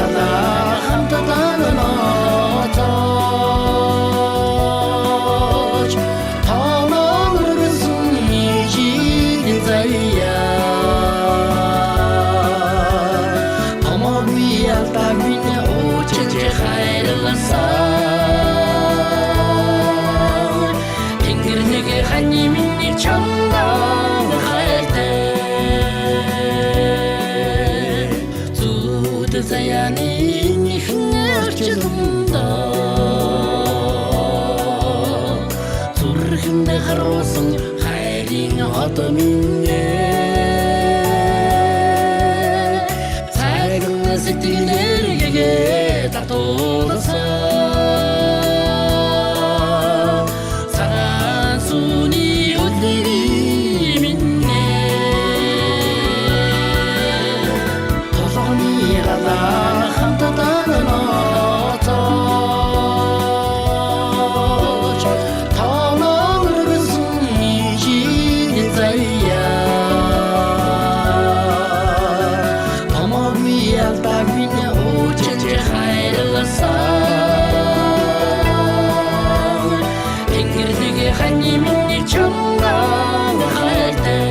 мирада хамтдаа нотож тоноо өргөсөн ижиг заяа томоогүй ялдаг минь очиж хайрласаа тэнгэр нэг хани миний чамдаа хайртай зүуд заяаны нихнэрчдэмдээ зүрхэнд харуулсан хайрын хот минь цагаан сэтгэлэргээ татуулсан цагаан сүний өдрийг минь толгойн гадаа хамтдаа нотож тоноо өргөсөн ижиг заяа томоогүй ялдаг минь очиж хайрласаа тэнгэр нэг хани миний чамдаа хайртай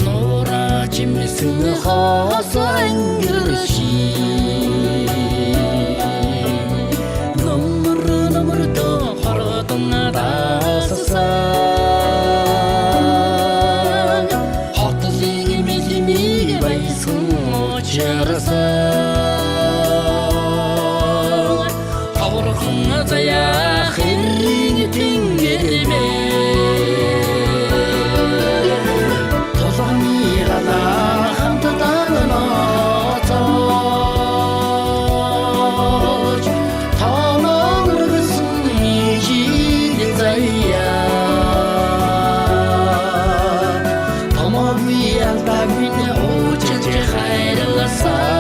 нура чимсэн хоосон ангирши номер то хоротон даассан хотлыг мэлмиг байсан очирсан таврхан заяа хэрэг тэнгэрмэ толгойн гадаа хамтдаа нотож тоноо өргөсөн ижиг заяа томоогүй ялдаг минь очиж хайрласаа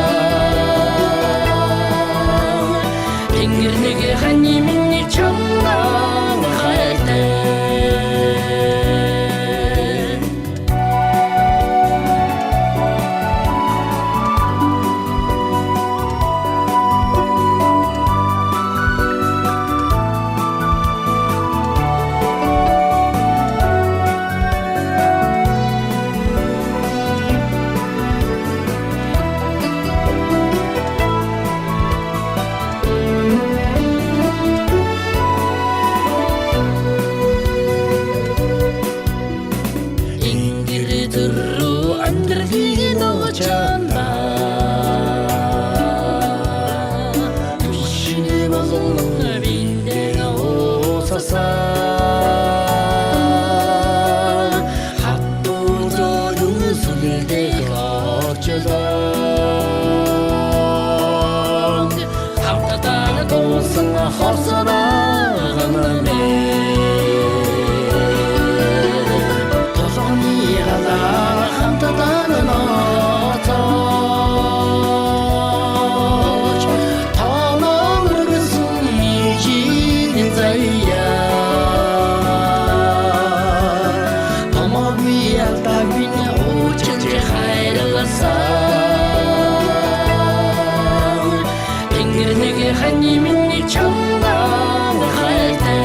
тэнгэр нэг хани миний чамдаа хайртай хани миний чамдаа хайртай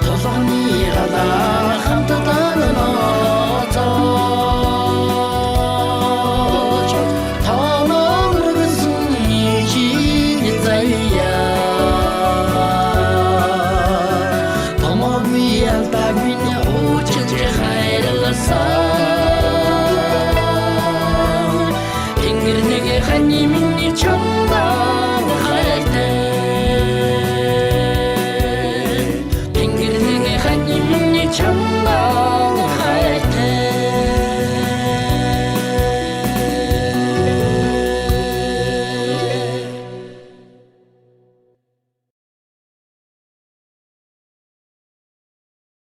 толгойн гадаа хамтдаа нотож тоноо өргөсөн ижиг заяа томоогүй ялдаг минь очиж хайрласаа тэнгэр нэг хани